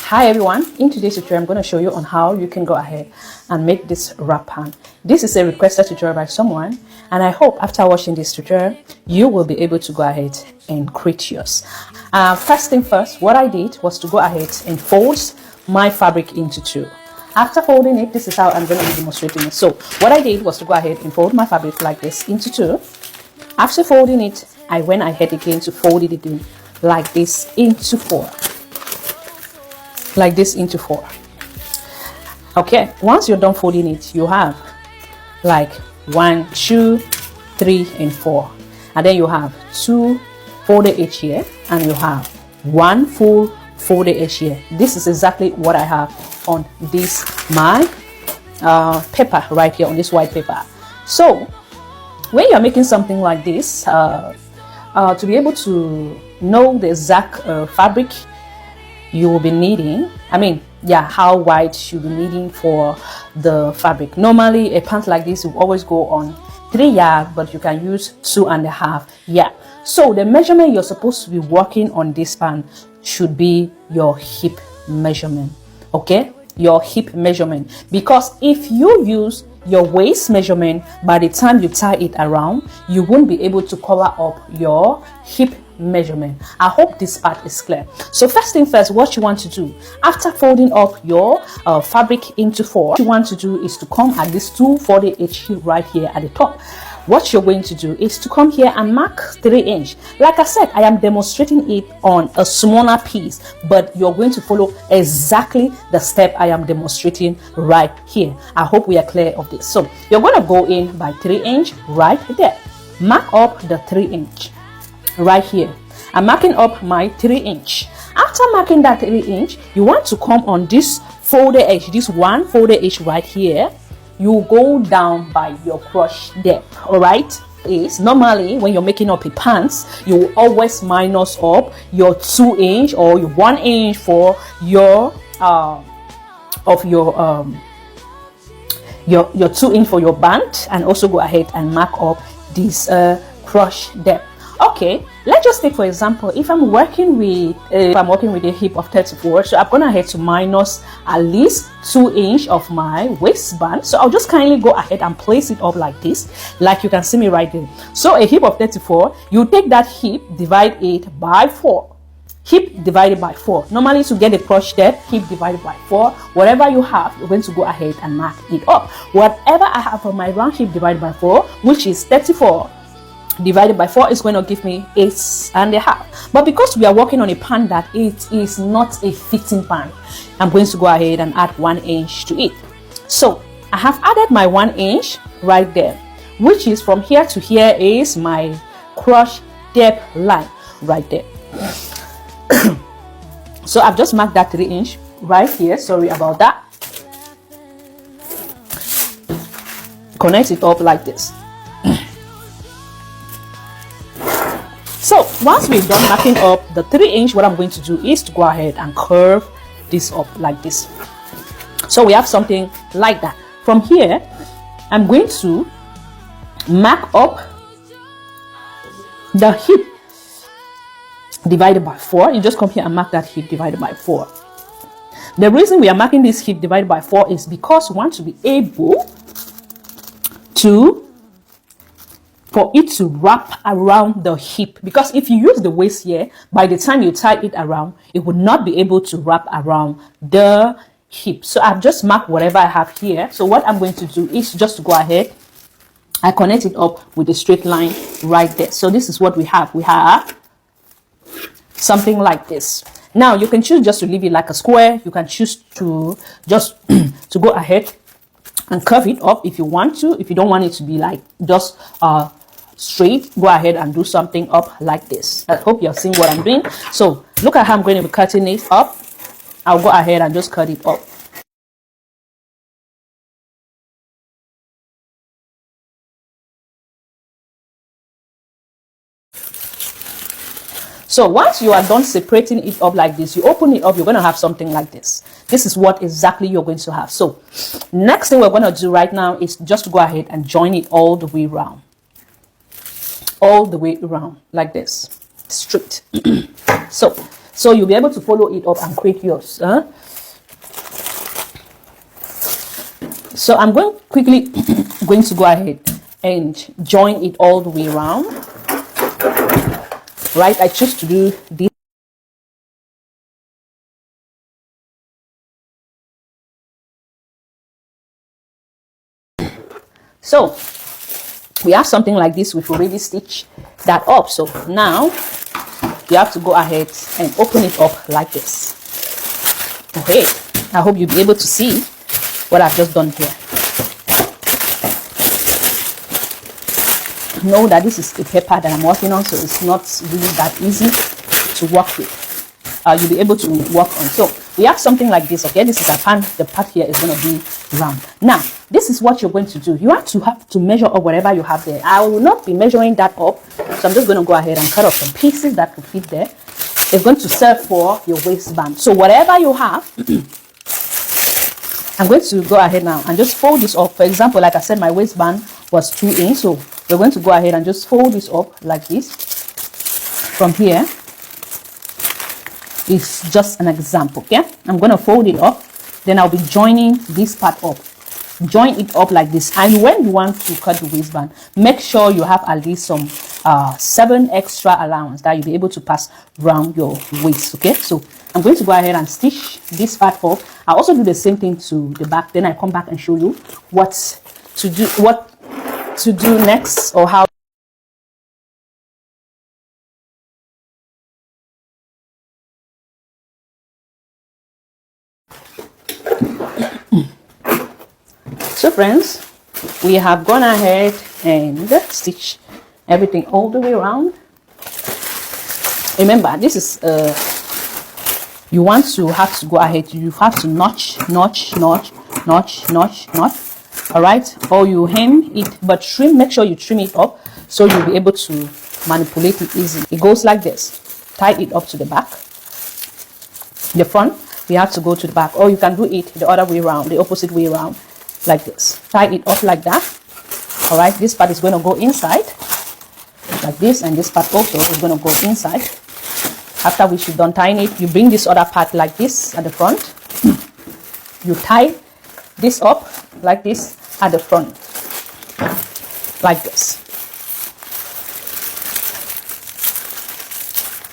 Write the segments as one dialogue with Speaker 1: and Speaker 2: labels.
Speaker 1: Hi everyone, in today's tutorial I'm going to show you on how you can go ahead and make this wrap pant. This is a requested tutorial by someone, and I hope after watching this tutorial you will be able to go ahead and create yours. First thing first, what I did was to go ahead and fold my fabric into two. After folding it, this is how I'm going to be demonstrating it. So what I did was to go ahead and fold my fabric like this into two. After folding it, I went ahead again to fold it again like this into four. Like this into four. Okay, once you're done folding it, you have like 1, 2, 3 and 4, and then you have 2 folded edge here, and you have 1 full folded edge here. This is exactly what I have on this my paper right here, on this white paper. So when you're making something like this, to be able to know the exact fabric you will be needing, how wide you'll be needing for the fabric. Normally a pant like this will always go on 3 yards, but you can use 2.5 yards. So the measurement you're supposed to be working on this pant should be your hip measurement. Okay, your hip measurement, because if you use your waist measurement, by the time you tie it around, you won't be able to cover up your hip measurement. I hope this part is clear. So first thing first, what you want to do after folding up your fabric into four, what you want to do is to come at this 2 folded edge right here at the top. What you're going to do is to come here and mark 3 inch. Like I said, I am demonstrating it on a smaller piece, but you're going to follow exactly the step I am demonstrating right here. I hope we are clear of this. So you're going to go in by 3 inch right there. Mark up the 3 inch right here. I'm marking up my 3 inch. After marking that 3 inch, you want to come on this folded edge, this 1 folded edge right here. You go down by your crotch depth. All right, is normally when you're making up a pants, you will always minus up your 2 inch or your 1 inch for your 2 inch for your band, and also go ahead and mark up this crotch depth. Okay, let's just take for example, if I'm working with a hip of 34, so I'm gonna ahead to minus at least 2 inch of my waistband. So I'll just kindly go ahead and place it up like this, like you can see me right there. So a hip of 34, you take that hip, divide it by 4. Hip divided by 4. Normally to get a crotch depth, hip divided by 4. Whatever you have, you're going to go ahead and mark it up. Whatever I have for my round hip divided by 4, which is 34, divided by 4 is going to give me 8.5. But because we are working on a pant that it is not a fitting pant, I'm going to go ahead and add 1 inch to it. So I have added my 1 inch right there, which is from here to here is my crotch depth line right there. So I've just marked that 3 inch right here. Sorry about that. Connect it up like this. So once we've done marking up the 3 inch, what I'm going to do is to go ahead and curve this up like this. So we have something like that. From here, I'm going to mark up the hip divided by 4. You just come here and mark that hip divided by 4. The reason we are marking this hip divided by 4 is because we want to be able to for it to wrap around the hip, because if you use the waist here, by the time you tie it around, it would not be able to wrap around the hip. So I've just marked whatever I have here. So what I'm going to do is just to go ahead, I connect it up with a straight line right there. So this is what we have. We have something like this. Now you can choose just to leave it like a square. You can choose to just to go ahead and curve it up if you want to. If you don't want it to be like just straight, go ahead and do something up like this. I hope you're seeing what I'm doing. So look at how I'm going to be cutting it up. I'll go ahead and just cut it up. So once you are done separating it up like this, you open it up, you're going to have something like this. This is what exactly you're going to have. So next thing we're going to do right now is just to go ahead and join it all the way around. All the way around like this, straight. So So you'll be able to follow it up and create yours. So I'm quickly going to go ahead and join it all the way around. Right, I choose to do this. So we have something like this. We've already stitched that up. So now you have to go ahead and open it up like this. Okay, I hope you'll be able to see what I've just done here. Know that this is a paper that I'm working on, so it's not really that easy to work with. You'll be able to work on. So we have something like this. Okay, this is a pan. The part here is going to be round. Now this is what you're going to do. You have to measure up whatever you have there. I will not be measuring that up, so I'm just going to go ahead and cut off some pieces that could fit there. It's going to serve for your waistband. So whatever you have, I'm going to go ahead now and just fold this up. For example, like I said, my waistband was 2 inches, so we're going to go ahead and just fold this up like this. From here, it's just an example. Okay, I'm going to fold it up, then I'll be joining this part up. Join it up like this. And when you want to cut the waistband, make sure you have at least some 7 extra allowance that you'll be able to pass around your waist. Okay, so I'm going to go ahead and stitch this part up. I also do the same thing to the back, then I come back and show you what to do next, or how. So friends, we have gone ahead and stitch everything all the way around. Remember, this is you want to have to go ahead, you have to notch. All right, or you hem it, but make sure you trim it up so you'll be able to manipulate it easily. It goes like this. Tie it up to the back. The front, we have to go to the back, or you can do it the other way around, the opposite way around, like this. Tie it up like that. All right, this part is going to go inside like this, and this part also is going to go inside. After which you've done tying it, you bring this other part like this at the front. You tie this up like this at the front, like this.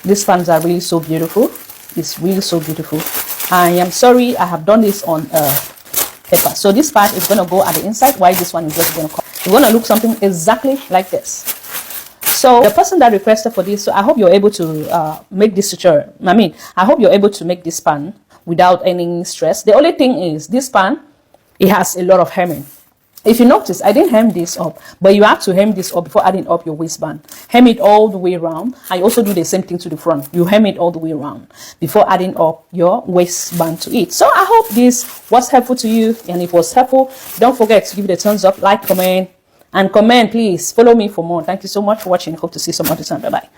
Speaker 1: These pants are really so beautiful. It's really so beautiful. I am sorry I have done this on paper. So this part is going to go at the inside, while this one is just going to come. You're going to look something exactly like this. So the person that requested for this, so I hope you're able to make this tutorial. I hope you're able to make this pan without any stress. The only thing is, this pan, it has a lot of hemming. If you notice, I didn't hem this up, but you have to hem this up before adding up your waistband. Hem it all the way around. I also do the same thing to the front. You hem it all the way around before adding up your waistband to it. So I hope this was helpful to you, and if it was helpful, don't forget to give it a thumbs up, like, comment, and comment. Please follow me for more. Thank you so much for watching. Hope to see you some other time. Bye bye.